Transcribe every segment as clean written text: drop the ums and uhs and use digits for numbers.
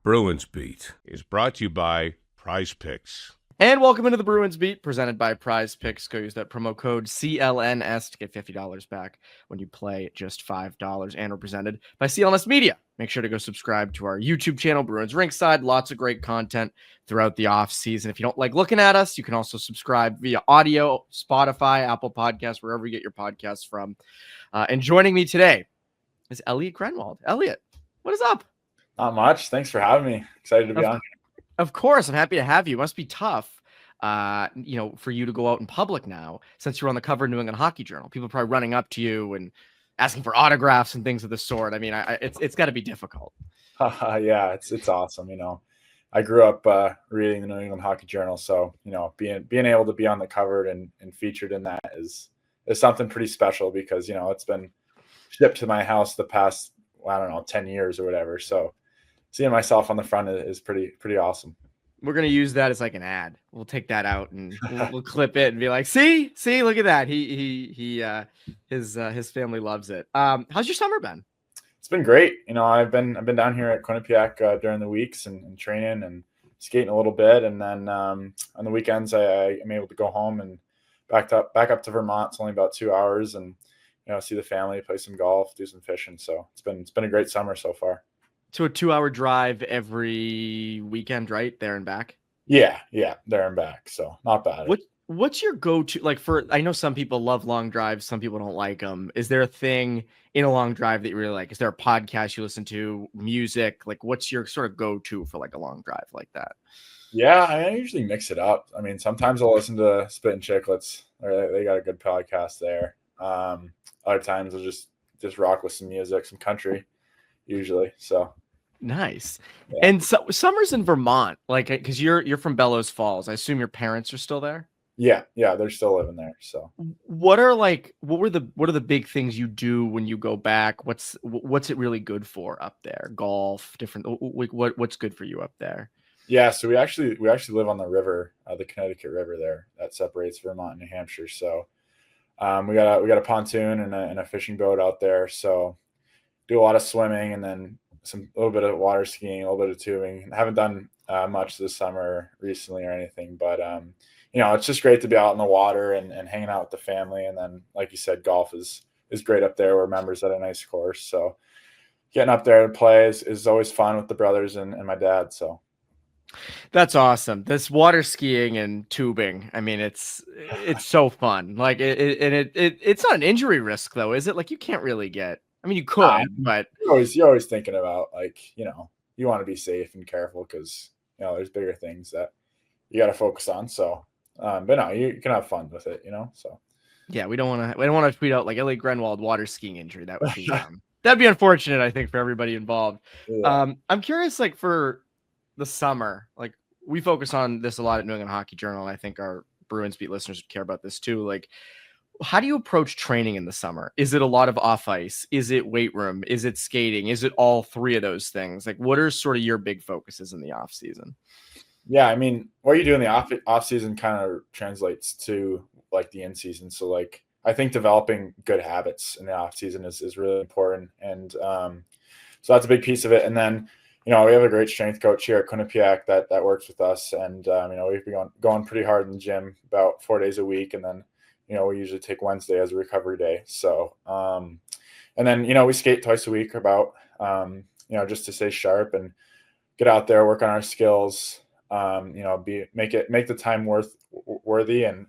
Bruins Beat is brought to you by Prize Picks. And welcome into the Bruins Beat, presented by Prize Picks. Go use that promo code CLNS to get $50 back when you play just $5. And we're presented by CLNS Media. Make sure to go subscribe to our YouTube channel, Bruins Rinkside. Lots of great content throughout the off season. If you don't like looking at us, you can also subscribe via audio, Spotify, Apple Podcasts, wherever you get your podcasts from. And joining me today is Elliott Groenewold. Elliott, what is up? Not much. Thanks for having me. Excited to be on. Of course, I'm happy to have you. It must be tough, for you to go out in public now, since you're on the cover of New England Hockey Journal. People are probably running up to you and asking for autographs and things of the sort. I mean, it's got to be difficult. Yeah, it's awesome. I grew up reading the New England Hockey Journal, so being able to be on the cover and featured in that is something pretty special because it's been shipped to my house the past 10 years or whatever. So seeing myself on the front is pretty awesome. We're going to use that as like an ad. We'll take that out and we'll clip it and be like, see, look at that. His family loves it. How's your summer been? It's been great. I've been down here at Quinnipiac during the weeks and training and skating a little bit. And then on the weekends, I am able to go home and back up to Vermont. It's only about 2 hours and, see the family, play some golf, do some fishing. So it's been a great summer so far. So a 2-hour drive every weekend, right? There and back? Yeah, there and back. So not bad. What's your go-to? I know some people love long drives. Some people don't like them. Is there a thing in a long drive that you really like? Is there a podcast you listen to, music? What's your sort of go-to for a long drive like that? Yeah, I usually mix it up. I mean, sometimes I'll listen to Spit and Chicklets. They got a good podcast there. Other times I'll just rock with some music, some country usually. So nice. Yeah. And so summer's in Vermont, because you're from Bellows Falls. I assume your parents are still there. Yeah, they're still living there. So what are the big things you do when you go back? What's it really good for up there? Golf, different. What's good for you up there? Yeah, so we actually live on the river, the Connecticut River there that separates Vermont and New Hampshire. So we got a pontoon and a fishing boat out there. So do a lot of swimming and then a little bit of water skiing, a little bit of tubing. I haven't done much this summer recently or anything, but it's just great to be out in the water and hanging out with the family. And then, like you said, golf is great up there. We're members at a nice course, so getting up there to play is always fun with the brothers and my dad. So that's awesome. This water skiing and tubing, I mean, it's so fun. It's not an injury risk though, is it? You can't really get. I mean, you could, but you're always thinking about you want to be safe and careful because there's bigger things that you got to focus on. So, but no, you can have fun with it, So yeah, we don't want to tweet out Elliott Groenewold water skiing injury. That would be that'd be unfortunate, I think, for everybody involved. Yeah. I'm curious, for the summer, we focus on this a lot at New England Hockey Journal, and I think our Bruins Beat listeners would care about this too. How do you approach training in the summer? Is it a lot of off ice? Is it weight room? Is it skating? Is it all three of those things? What are sort of your big focuses in the off season? Yeah, I mean, what you do in the off season kind of translates to the in season. So I think developing good habits in the off season is really important, and so that's a big piece of it. And then we have a great strength coach here at Quinnipiac that works with us, and we've been going pretty hard in the gym about 4 days a week, and then we usually take Wednesday as a recovery day. So, and then, we skate twice a week about, just to stay sharp and get out there, work on our skills, make the time worthy and,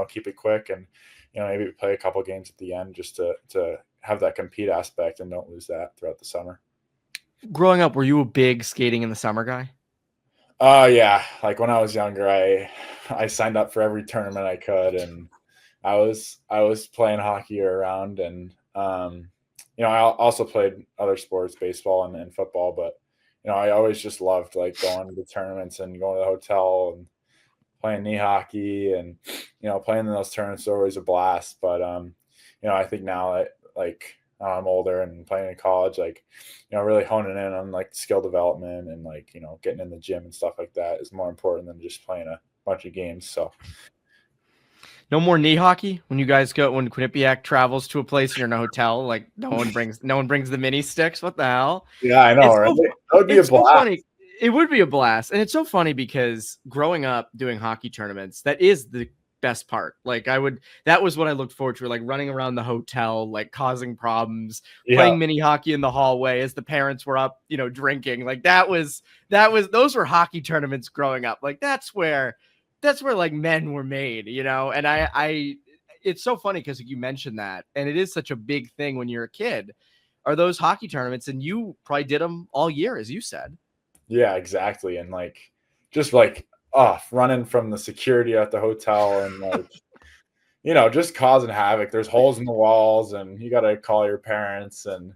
keep it quick and, maybe play a couple games at the end just to have that compete aspect and don't lose that throughout the summer. Growing up, were you a big skating in the summer guy? Yeah. When I was younger, I signed up for every tournament I could, and I was playing hockey year round, and I also played other sports, baseball and football, but I always just loved going to tournaments and going to the hotel and playing knee hockey and playing in those tournaments is always a blast. But I think now that I'm older and playing in college, really honing in on skill development and getting in the gym and stuff like that is more important than just playing a bunch of games. So no more knee hockey when Quinnipiac travels to a place and you're in a hotel. No one brings the mini sticks. What the hell? Yeah, I know. Right? That would be a blast. So funny. It would be a blast. And it's so funny because growing up doing hockey tournaments, that is the best part. Like that was what I looked forward to, like running around the hotel, like causing problems, Yeah. playing mini hockey in the hallway as the parents were up, drinking. Like those were hockey tournaments growing up. Like that's where like men were made, and it's so funny because you mentioned that, and it is such a big thing when you're a kid, are those hockey tournaments, and you probably did them all year, as you said. Yeah, exactly. And just running from the security at the hotel and just causing havoc. There's holes in the walls and you got to call your parents. And,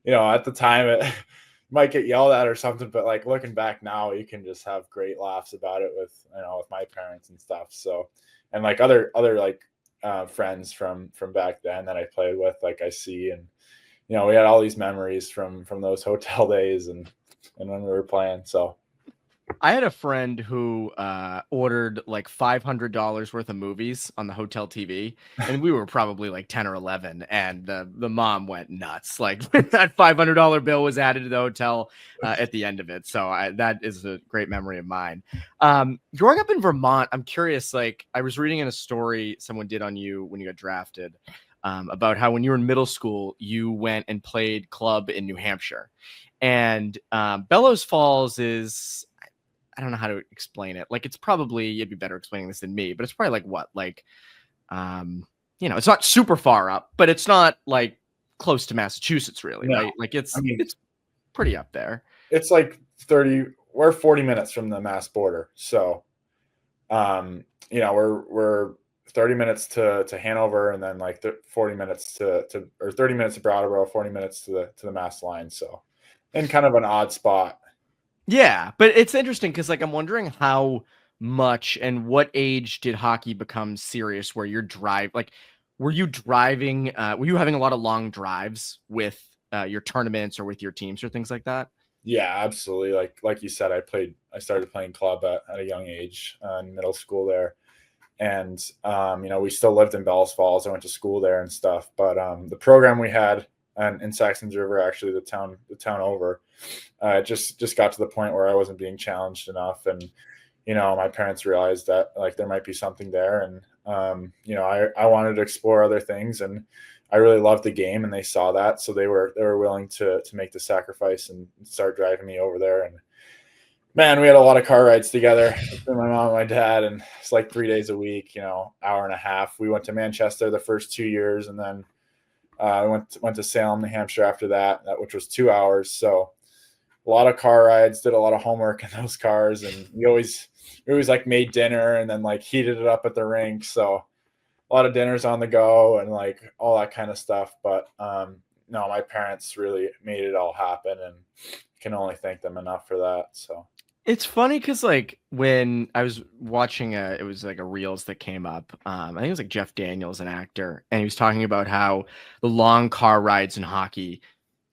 at the time it might get yelled at or something, but like looking back now, you can just have great laughs about it with my parents and stuff. So, and like other friends from back then that I played with, like I see, and, we had all these memories from those hotel days and when we were playing. So I had a friend who ordered like $500 worth of movies on the hotel TV, and we were probably like 10 or 11, and the mom went nuts. Like that $500 bill was added to the hotel at the end of it. So that is a great memory of mine. Growing up in Vermont, I'm curious, like I was reading in a story someone did on you when you got drafted, about how when you were in middle school, you went and played club in New Hampshire. And Bellows Falls is, I don't know how to explain it. Like, it's probably, you'd be better explaining this than me, but it's probably like what? Like, it's not super far up, but it's not like close to Massachusetts, really, no. Right? Like, it's pretty up there. It's like 40 minutes from the Mass border. So, we're 30 minutes to Hanover, and then like 40 minutes to 30 minutes to Brattleboro, 40 minutes to the Mass line. So, in kind of an odd spot. Yeah, but it's interesting because like I'm wondering how much and what age did hockey become serious where you're were you driving, were you having a lot of long drives with your tournaments or with your teams or things like that? Yeah, absolutely. Like you said, I started playing club at a young age in middle school there. And, we still lived in Bellows Falls. I went to school there and stuff. But the program we had in Saxons River, actually the town over, just got to the point where I wasn't being challenged enough. And, my parents realized that like there might be something there. And, I wanted to explore other things, and I really loved the game, and they saw that. So they were willing to make the sacrifice and start driving me over there. And man, we had a lot of car rides together with my mom and my dad, and it's like 3 days a week, hour and a half. We went to Manchester the first 2 years, and then I went to Salem, New Hampshire after that, which was 2 hours. So a lot of car rides, did a lot of homework in those cars, and we always like made dinner and then like heated it up at the rink. So a lot of dinners on the go and like all that kind of stuff. But no, my parents really made it all happen, and can only thank them enough for that. So It's funny because like when I was watching it was like a Reels that came up. I think it was like Jeff Daniels, an actor, and he was talking about how the long car rides in hockey,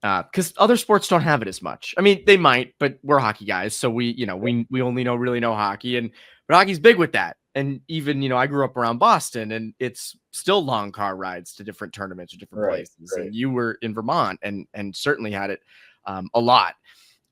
because other sports don't have it as much. I mean, they might, but we're hockey guys, so we only really know hockey, but hockey's big with that. And even I grew up around Boston, and it's still long car rides to different tournaments or different places. Right. And you were in Vermont, and certainly had it a lot.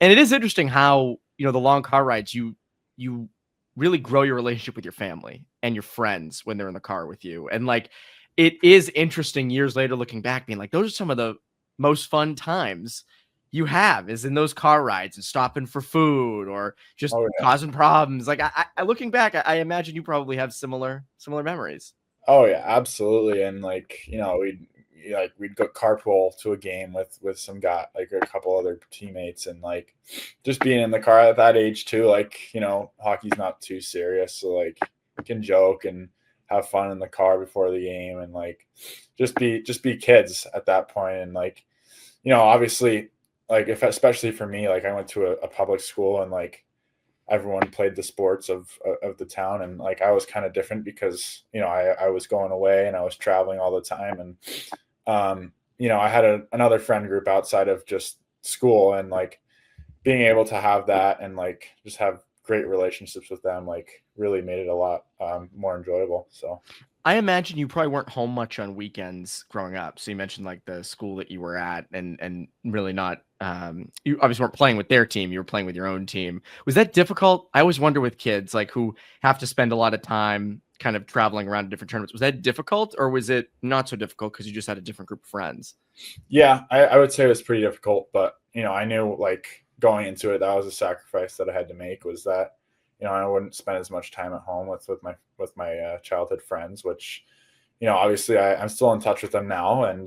And it is interesting how the long car rides, you really grow your relationship with your family and your friends when they're in the car with you. And like, it is interesting years later looking back, being like, those are some of the most fun times you have, is in those car rides and stopping for food or just causing problems. Like I looking back, I imagine you probably have similar memories. Oh yeah, absolutely. And like, we'd go carpool to a game with some guy, like a couple other teammates, and like just being in the car at that age too, like, hockey's not too serious. So like we can joke and have fun in the car before the game, and like just be kids at that point. And like, obviously, like especially for me, like I went to a public school, and like everyone played the sports of the town, and like I was kind of different because I was going away and I was traveling all the time. And I had another friend group outside of just school, and like being able to have that and like just have great relationships with them, like really made it a lot more enjoyable. So I imagine you probably weren't home much on weekends growing up. So you mentioned like the school that you were at and really not you obviously weren't playing with their team, you were playing with your own team. Was that difficult? I always wonder with kids like who have to spend a lot of time kind of traveling around to different tournaments. Was that difficult or was it not so difficult because you just had a different group of friends? Yeah, I would say it was pretty difficult, but I knew like going into it, that was a sacrifice that I had to make, was that I wouldn't spend as much time at home with my childhood friends, which obviously I'm still in touch with them now, and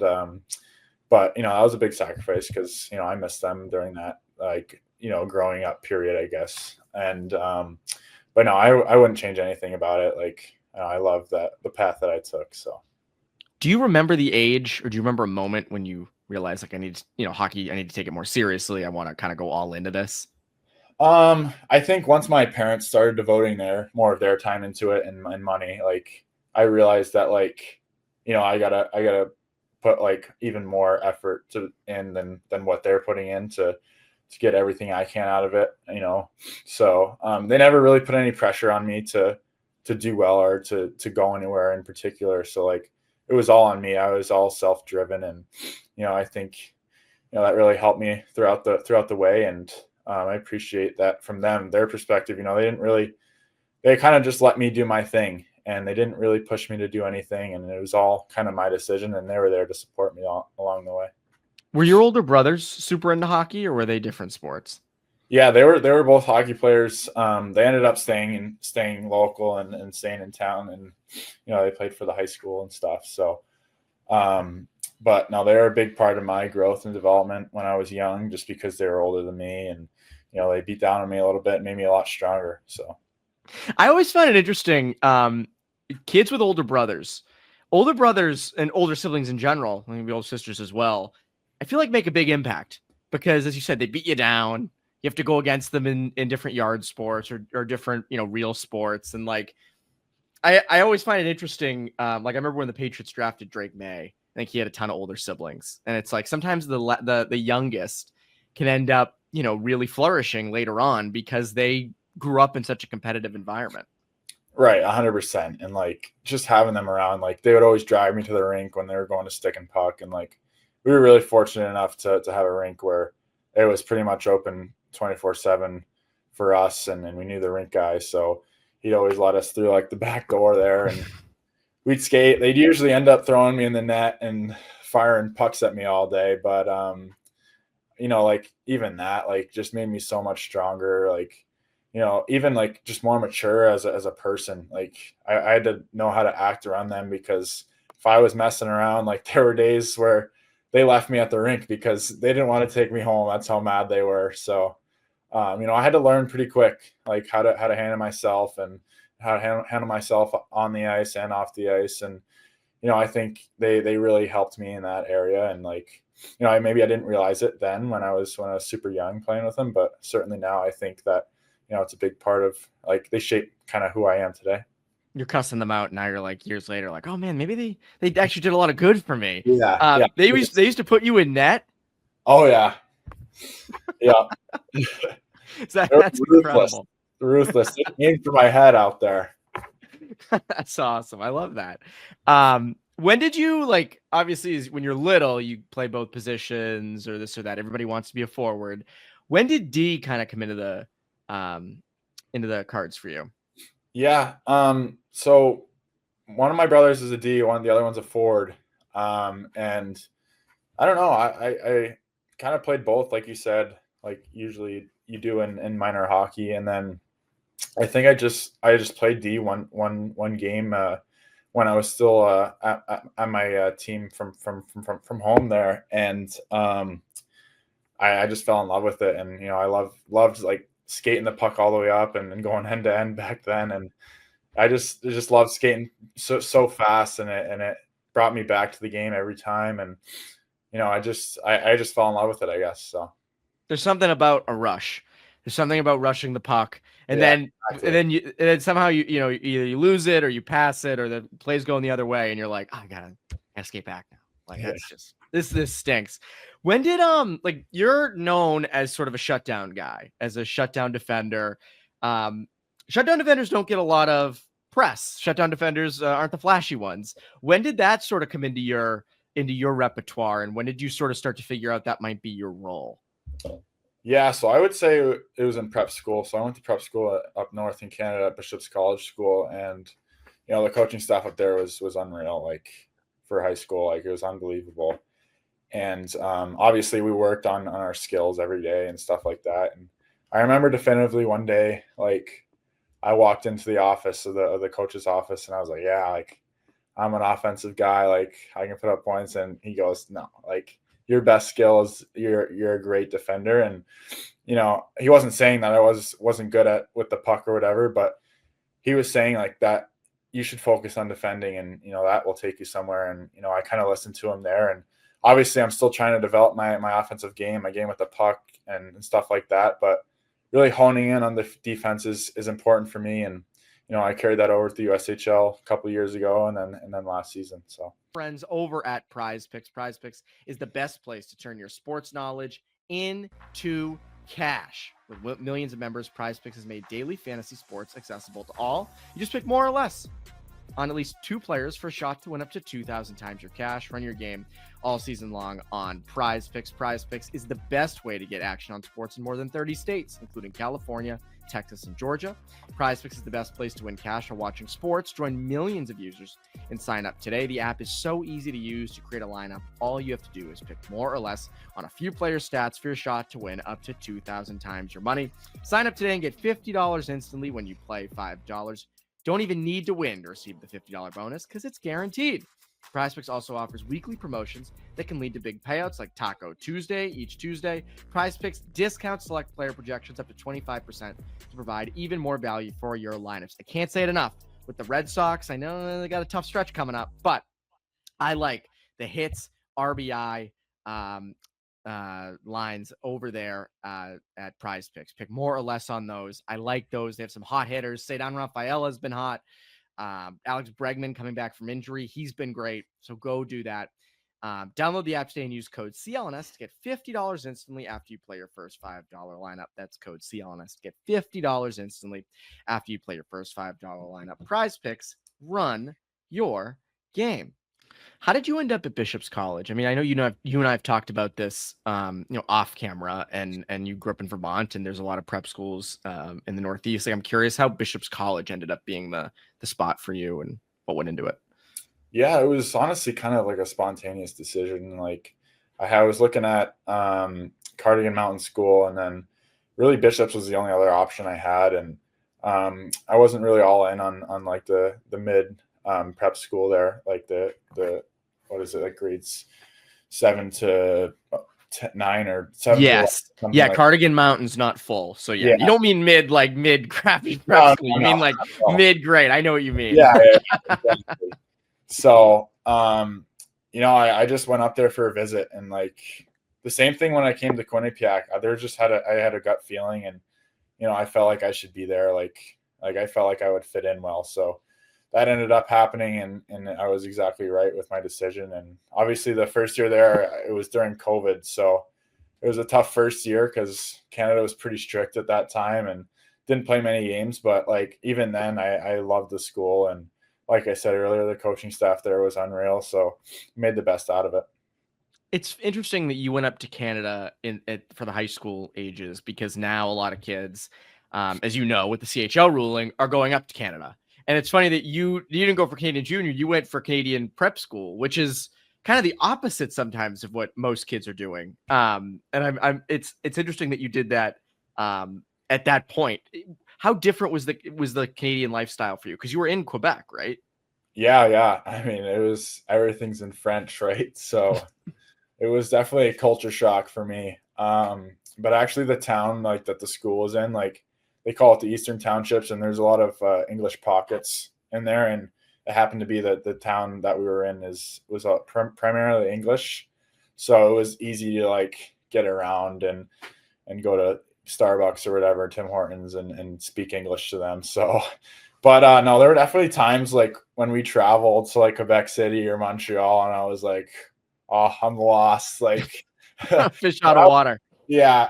but that was a big sacrifice because I missed them during that like growing up period, I guess, and but no, I wouldn't change anything about it. Like I love the path that I took. So, do you remember the age, or do you remember a moment when you realized like I need hockey, I need to take it more seriously, I want to kind of go all into this? I think once my parents started devoting more of their time into it and money, like I realized that like, I gotta put like even more effort in than what they're putting in to get everything I can out of it, So they never really put any pressure on me to do well or to go anywhere in particular. So like it was all on me. I was all self-driven, and I think that really helped me throughout the way, and I appreciate that from them, their perspective. They kind of just let me do my thing, and they didn't really push me to do anything. And it was all kind of my decision, and they were there to support me along the way. Were your older brothers super into hockey, or were they different sports? Yeah, they were both hockey players. They ended up staying local and staying in town, and they played for the high school and stuff. So, but no, they were a big part of my growth and development when I was young, just because they were older than me, and they beat down on me a little bit, made me a lot stronger. So, I always find it interesting. Kids with older brothers and older siblings in general, maybe older sisters as well, I feel like make a big impact because, as you said, they beat you down. You have to go against them in different yard sports or different, real sports. And like, I always find it interesting. Like I remember when the Patriots drafted Drake May, I think he had a ton of older siblings, and it's like sometimes the youngest can end up, really flourishing later on because they grew up in such a competitive environment. Right, 100%. And like just having them around, like they would always drive me to the rink when they were going to stick and puck, and like we were really fortunate enough to have a rink where it was pretty much open 24/7 for us, and we knew the rink guy, so he'd always let us through like the back door there, and we'd skate. They'd usually end up throwing me in the net and firing pucks at me all day, but like even that like just made me so much stronger, like even like just more mature as a person. Like I had to know how to act around them, because if I was messing around, like there were days where they left me at the rink because they didn't want to take me home. That's how mad they were. So, I had to learn pretty quick, like how to handle myself and how to handle myself on the ice and off the ice. And, I think they really helped me in that area. And like, maybe I didn't realize it then when I was super young playing with them, but certainly now I think that, it's a big part of like, they shape kind of who I am today. You're cussing them out now. You're like years later, like, oh man, maybe they actually did a lot of good for me. Yeah. They used to put you in net. Oh yeah. Yeah. That's incredible. Ruthless. Aim for my head out there. That's awesome. I love that. When did you like? Obviously, when you're little, you play both positions or this or that. Everybody wants to be a forward. When did D kind of come into the cards for you? Yeah. So one of my brothers is a D, the other one's a forward. And I don't know. I kind of played both, like you said, like usually you do in minor hockey. And then I think I just played D one game when I was still at my team from home there. And I just fell in love with it. And, I loved like skating the puck all the way up and going end to end back then. And I just loved skating so fast, and it brought me back to the game every time. And, I just fell in love with it, I guess. So there's something about a rush. There's something about rushing the puck. And then somehow either you lose it or you pass it or the play's going the other way. And you're like, oh, I gotta skate back now. Like that's just, this stinks. When did, like you're known as sort of a shutdown guy, as a shutdown defender. Shutdown defenders don't get a lot of press. Shutdown defenders aren't the flashy ones. When did that sort of come into your repertoire, and when did you sort of start to figure out that might be your role? Yeah, so I would say it was in prep school. So I went to prep school up north in Canada at Bishop's College School, and the coaching staff up there was unreal. Like for high school, like it was unbelievable. And obviously we worked on our skills every day and stuff like that. And I remember definitively one day, like I walked into the office of the coach's office, and I was like, yeah, like I'm an offensive guy, like I can put up points. And he goes, no, like your best skill is you're a great defender. And he wasn't saying that I wasn't good at with the puck or whatever, but he was saying like that you should focus on defending, and that will take you somewhere. And I kind of listened to him there. And obviously I'm still trying to develop my offensive game, my game with the puck and stuff like that, but really honing in on the defense is important for me. And I carried that over to the USHL a couple of years ago, and then last season. So friends over at Prize Picks. Prize Picks is the best place to turn your sports knowledge into cash. With millions of members, Prize Picks has made daily fantasy sports accessible to all. You just pick more or less on at least 2 players for a shot to win up to 2,000 times your cash. Run your game all season long on Prize Picks. Prize Picks is the best way to get action on sports in more than 30 states, including California, Texas, and Georgia. Prize Picks is the best place to win cash while watching sports. Join millions of users and sign up today. The app is so easy to use. To create a lineup, all you have to do is pick more or less on a few player stats for your shot to win up to 2,000 times your money. Sign up today and get $50 instantly when you play $5. Don't even need to win to receive the $50 bonus because it's guaranteed. PrizePicks also offers weekly promotions that can lead to big payouts like Taco Tuesday each Tuesday. PrizePicks discounts select player projections up to 25% to provide even more value for your lineups. I can't say it enough. With the Red Sox, I know they got a tough stretch coming up, but I like the hits, RBI, lines over there at Prize Picks. Pick more or less on those. I like those. They have some hot hitters. Cedar Rafaela has been hot. Alex Bregman coming back from injury. He's been great. So go do that. Download the app today and use code CLNS to get $50 instantly after you play your first $5 lineup. That's code CLNS to get $50 instantly after you play your first $5 lineup. Prize Picks, run your game. How did you end up at Bishop's College? I mean, I know you and I have talked about this, off camera, and you grew up in Vermont, and there's a lot of prep schools in the Northeast. Like, I'm curious how Bishop's College ended up being the spot for you and what went into it. Yeah, it was honestly kind of like a spontaneous decision. Like I was looking at Cardigan Mountain School, and then really Bishop's was the only other option I had, and I wasn't really all in on like the mid prep school there, like the what is it, like grades 7 to 9 or 7. Yes, yeah. Like Cardigan Mountain's not full, so yeah. You don't mean mid crappy prep school. You mean like mid grade. I know what you mean. Yeah. Exactly. So I just went up there for a visit, and like the same thing when I came to Quinnipiac. I had a gut feeling, and I felt like I should be there. Like I felt like I would fit in well. So that ended up happening, and I was exactly right with my decision. And obviously the first year there, it was during COVID. So it was a tough first year because Canada was pretty strict at that time and didn't play many games. But like, even then I loved the school. And like I said earlier, the coaching staff there was unreal. So made the best out of it. It's interesting that you went up to Canada for the high school ages, because now a lot of kids, as you know, with the CHL ruling, are going up to Canada. And it's funny that you didn't go for Canadian junior, you went for Canadian prep school, which is kind of the opposite sometimes of what most kids are doing. And it's interesting that you did that at that point. How different was the Canadian lifestyle for you? Because you were in Quebec, right? Yeah. I mean, everything's in French, right? So it was definitely a culture shock for me. But actually the town like that the school was in, like they call it the Eastern Townships, and there's a lot of English pockets in there. And it happened to be that the town that we were in was primarily English. So it was easy to like get around and go to Starbucks or whatever, Tim Hortons, and speak English to them. So, but no, there were definitely times like when we traveled to like Quebec City or Montreal, and I was like, oh, I'm lost. Like fish out of water. Yeah.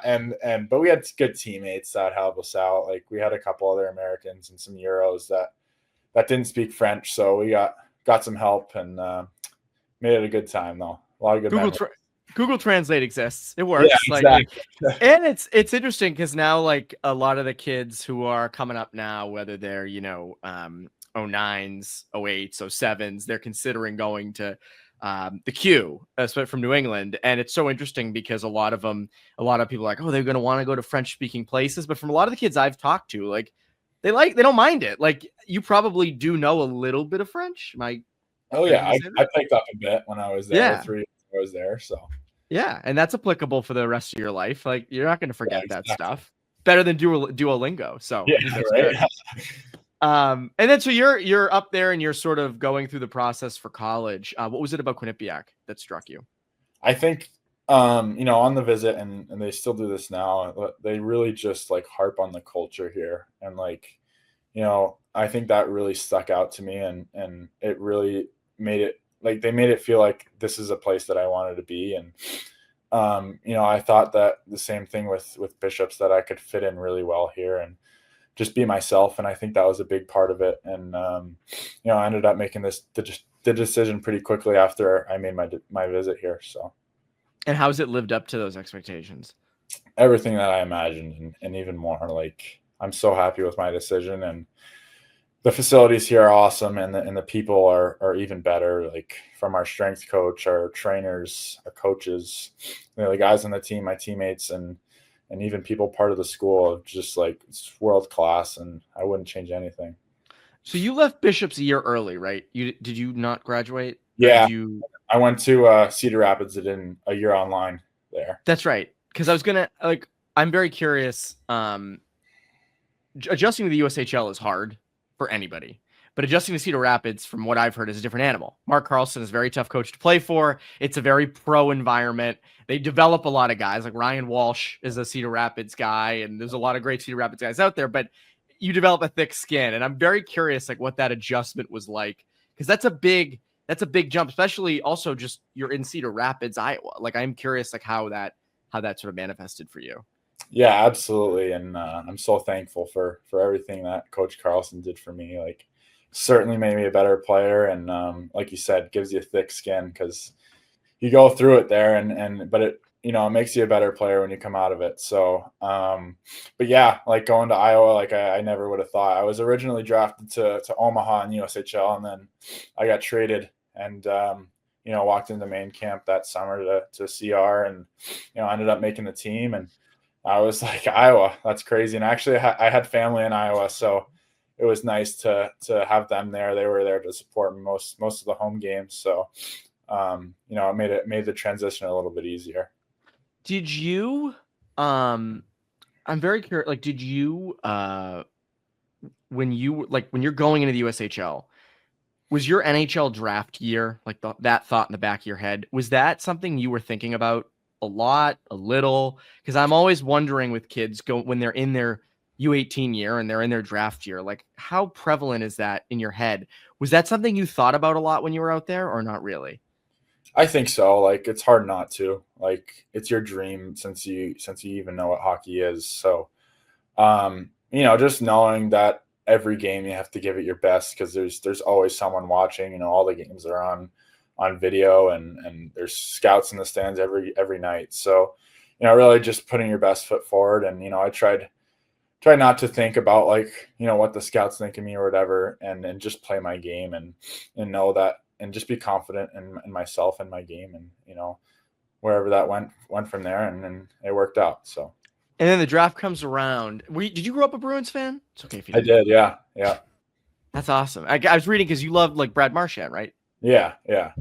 But we had good teammates that helped us out. Like we had a couple other Americans and some Euros that that didn't speak French. So we got some help and made it a good time though. A lot of good memories. Google Translate exists. It works. Yeah, exactly. And it's interesting because now like a lot of the kids who are coming up now, whether they're 09s, 08s, 07s, they're considering going to the Q, from New England. And it's so interesting because a lot of people are like, oh, they're going to want to go to French speaking places. But from a lot of the kids I've talked to, like they don't mind it. Like you probably do know a little bit of French. Oh yeah, I picked up a bit when I was there. Yeah. 3 years I was there, so yeah, and that's applicable for the rest of your life. Like you're not going to forget that stuff. Better than Duolingo. So yeah, right. And then so you're up there and you're sort of going through the process for college. What was it about Quinnipiac that struck you? I think on the visit, and they still do this now, they really just like harp on the culture here, and like I think that really stuck out to me, and it really made it like they made it feel like this is a place that I wanted to be. And I thought that the same thing with Bishops, that I could fit in really well here and just be myself. And I think that was a big part of it. And I ended up making the decision pretty quickly after I made my visit here. So, and how's it lived up to those expectations? Everything that I imagined and even more. Like I'm so happy with my decision, and the facilities here are awesome, and the people are even better. Like from our strength coach, our trainers, our coaches, the guys on the team, my teammates, and even people part of the school, just like it's world class, and I wouldn't change anything. So you left Bishops a year early, right? Did you not graduate? Yeah, I went to Cedar Rapids. Did in a year online there. That's right. Because I was gonna I'm very curious. Adjusting to the USHL is hard for anybody, but adjusting to Cedar Rapids, from what I've heard, is a different animal. Mark Carlson is a very tough coach to play for. It's a very pro environment. They develop a lot of guys. Like Ryan Walsh is a Cedar Rapids guy, and there's a lot of great Cedar Rapids guys out there, but you develop a thick skin. And I'm very curious, like what that adjustment was like, because that's a big jump, especially also just you're in Cedar Rapids, Iowa. Like I'm curious, like how that sort of manifested for you. Yeah, absolutely. And I'm so thankful for everything that Coach Carlson did for me. Like certainly made me a better player. And like you said, gives you thick skin because you go through it there but it, it makes you a better player when you come out of it. So, but yeah, like going to Iowa, like I never would have thought. I was originally drafted to Omaha in USHL, and then I got traded and, walked into main camp that summer to CR, and, ended up making the team. And I was like, Iowa, that's crazy. And actually I had family in Iowa, so it was nice to have them there. They were there to support me most of the home games. So, it made the transition a little bit easier. Did you, I'm very curious, like, did you, when you're going into the USHL, was your NHL draft year, like that thought in the back of your head, was that something you were thinking about a lot, a little? Because I'm always wondering with kids when they're in their U18 year and they're in their draft year, like how prevalent is that in your head? Was that something you thought about a lot when you were out there, or not really? I think so. Like it's hard not to. Like it's your dream since you even know what hockey is. So, just knowing that every game you have to give it your best, because there's always someone watching. All the games are on video, and there's scouts in the stands every night. So, really just putting your best foot forward. And, I try not to think about like, what the scouts think of me or whatever, and just play my game and know that, and just be confident in myself and my game. And, wherever that went from there, and then it worked out. So. And then the draft comes around. Did you grow up a Bruins fan? It's okay if you didn't. I did. Yeah. Yeah. That's awesome. I was reading because you loved like Brad Marchand, right? Yeah. Yeah.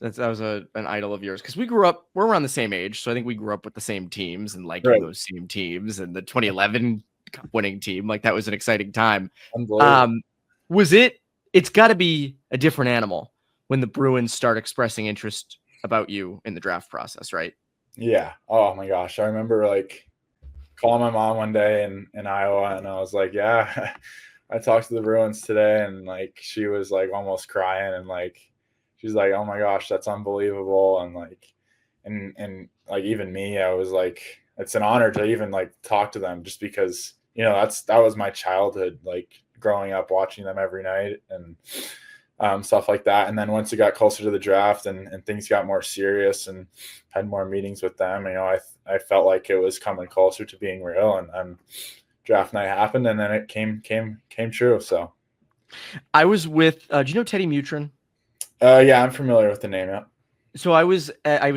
That was an idol of yours, because we're around the same age. So I think we grew up with the same teams and liking those same teams, and the 2011 Cup winning team. Like that was an exciting time. It's got to be a different animal when the Bruins start expressing interest about you in the draft process, right? Yeah. Oh my gosh. I remember like calling my mom one day in Iowa, and I was like, yeah, I talked to the Bruins today, and like she was like almost crying, and like she's like, oh my gosh, that's unbelievable. And like and like even me, I was like, it's an honor to even like talk to them, just because that was my childhood, like growing up watching them every night and stuff like that. And then once it got closer to the draft and things got more serious and had more meetings with them, I felt like it was coming closer to being real, and draft night happened, and then it came true. So I was with, do you know Teddy Mutrin? Yeah, I'm familiar with the name. Yeah. So I was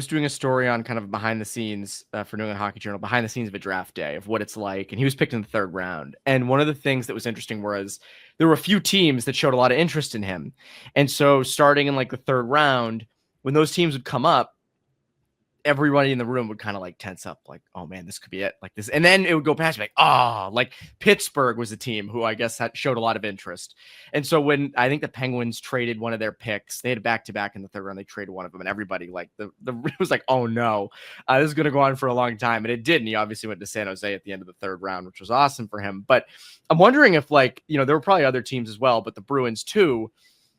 doing a story on kind of behind the scenes for New England Hockey Journal, behind the scenes of a draft day, of what it's like. And he was picked in the 3rd round. And one of the things that was interesting was there were a few teams that showed a lot of interest in him. And so starting in like the 3rd round, when those teams would come up, everybody in the room would kind of like tense up, like, oh man, this could be it, like this. And then it would go past, like, like Pittsburgh was a team who I guess showed a lot of interest. And so when I think the Penguins traded one of their picks, they had a back-to-back in the 3rd round, they traded one of them, and everybody like it was like, oh no, this is going to go on for a long time. And it did. And he obviously went to San Jose at the end of the 3rd round, which was awesome for him. But I'm wondering if, like, there were probably other teams as well, but the Bruins too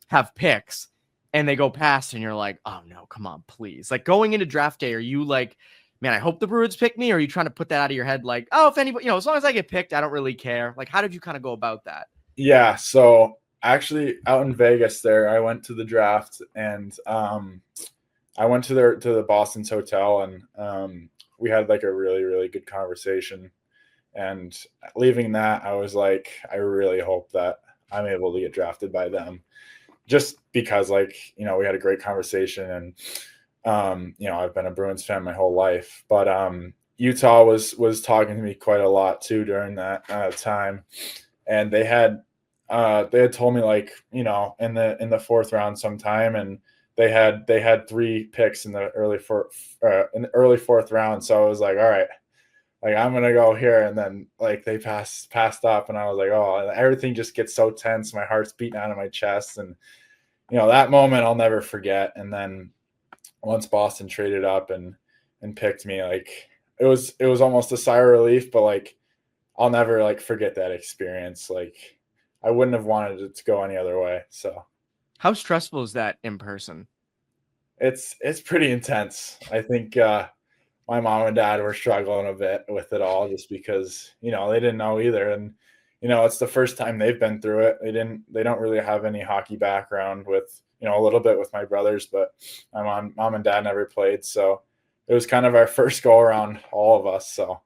have picks, and they go past, and you're like, oh no, come on, please. Like, going into draft day, are you like, man, I hope the Bruins pick me? Or are you trying to put that out of your head? Like, oh, if anybody, as long as I get picked, I don't really care. Like, how did you kind of go about that? Yeah. So actually out in Vegas there, I went to the draft, and I went to the Boston's hotel, and we had like a really, really good conversation. And leaving that, I was like, I really hope that I'm able to get drafted by them. Just because, like, we had a great conversation, and I've been a Bruins fan my whole life, but Utah was talking to me quite a lot too during that time, and they had told me, like, in the 4th round sometime, and they had 3 picks in the early 4th round. So I was like, all right, like, I'm gonna go here, and then like they passed up, and I was like, oh, everything just gets so tense, my heart's beating out of my chest, and that moment I'll never forget. And then once Boston traded up and picked me, like, it was almost a sigh of relief, but like, I'll never like forget that experience. Like, I wouldn't have wanted it to go any other way. So how stressful is that in person? It's pretty intense. I think my mom and dad were struggling a bit with it all, just because they didn't know either, and it's the first time they've been through it. They don't really have any hockey background, with a little bit with my brothers, but my mom and dad never played, so it was kind of our first go around, all of us. So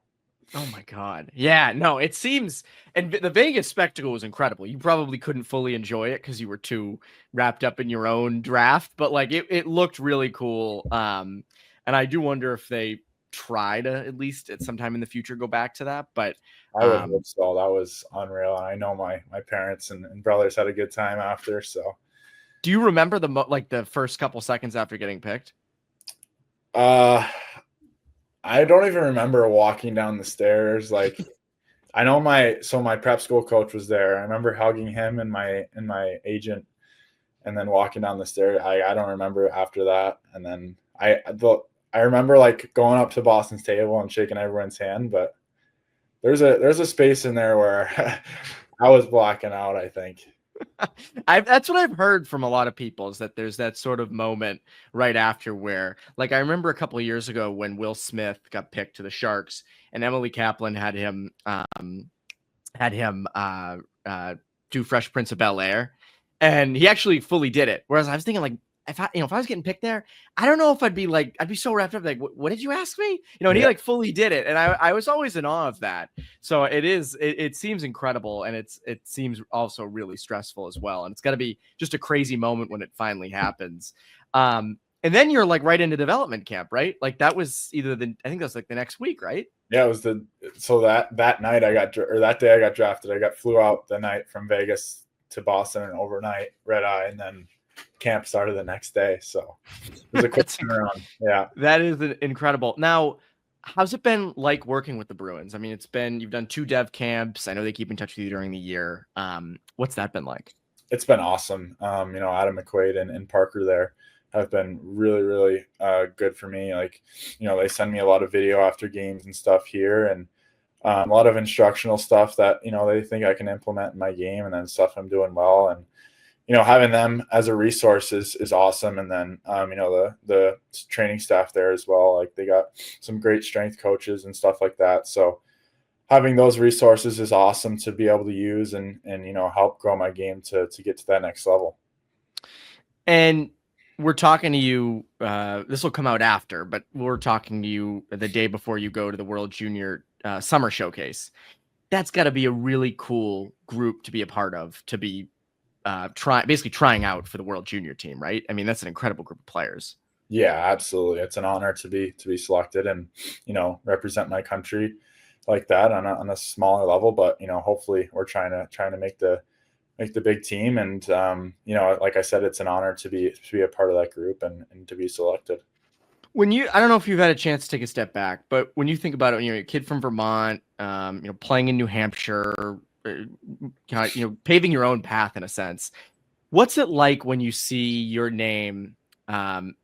oh my God. Yeah, no, it seems, and the Vegas spectacle was incredible. You probably couldn't fully enjoy it because you were too wrapped up in your own draft, but like it looked really cool. And I do wonder if they try to, at least at some time in the future, go back to that. But I would hope so. That was unreal. I know my parents and brothers had a good time after. So do you remember the first couple seconds after getting picked? I don't even remember walking down the stairs. Like, I know my prep school coach was there. I remember hugging him and my agent, and then walking down the stairs. I don't remember after that. And then I remember like going up to Boston's table and shaking everyone's hand, but there's a space in there where I was blacking out, I think. That's what I've heard from a lot of people, is that there's that sort of moment right after where, like, I remember a couple of years ago when Will Smith got picked to the Sharks, and Emily Kaplan had him do Fresh Prince of Bel-Air, and he actually fully did it. Whereas I was thinking, like, if I was getting picked there, I don't know if I'd be so wrapped up, like, what did you ask me? And he like fully did it. And I was always in awe of that. So it seems incredible. And it seems also really stressful as well. And it's gotta be just a crazy moment when it finally happens. And then you're like right into development camp, right? Like that was I think that was like the next week, right? Yeah, it was that night that day I got drafted. I flew out the night from Vegas to Boston, and overnight, red eye, and then camp started the next day. So it was a quick turnaround. Yeah, that is incredible. Now, how's it been like working with the Bruins? I mean, you've done 2 dev camps. I know they keep in touch with you during the year. What's that been like? It's been awesome. Adam McQuaid and Parker there have been really, really good for me. Like, they send me a lot of video after games and stuff here, and a lot of instructional stuff that, they think I can implement in my game, and then stuff I'm doing well. And having them as a resource is awesome. And then, the training staff there as well, like they got some great strength coaches and stuff like that. So having those resources is awesome to be able to use and help grow my game to get to that next level. And we're talking to you, this will come out after, but we're talking to you the day before you go to the World Junior Summer Showcase. That's got to be a really cool group to be a part of, to be basically trying out for the World Junior team, right? I mean, that's an incredible group of players. Yeah, absolutely. It's an honor to be selected and, represent my country like that on a smaller level. But, hopefully we're trying to make the big team. And, like I said, it's an honor to be a part of that group and to be selected. I don't know if you've had a chance to take a step back, but when you think about it, you're a kid from Vermont, playing in New Hampshire, paving your own path in a sense. What's it like when you see your name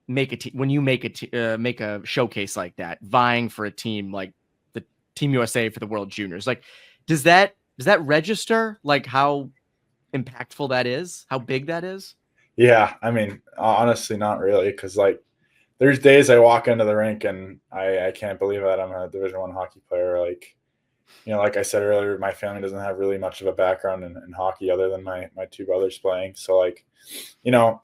make a showcase like that, vying for a team like the Team USA for the World Juniors? Like, does that register, like how impactful that is, how big that is? Yeah, I mean, honestly, not really, because like there's days I walk into the rink and I can't believe that I'm a Division I hockey player. Like, like I said earlier, my family doesn't have really much of a background in hockey other than my two brothers playing. So like,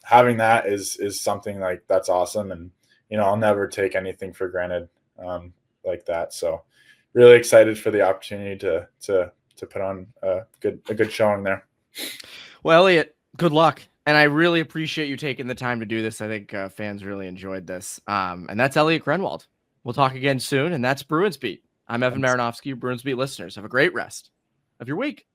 having that is something like that's awesome. And, I'll never take anything for granted like that. So really excited for the opportunity to put on a good showing there. Well, Elliott, good luck. And I really appreciate you taking the time to do this. I think fans really enjoyed this. And that's Elliott Groenewold. We'll talk again soon. And that's Bruins Beat. I'm Evan Marinofsky, Bruins Beat listeners. Have a great rest of your week.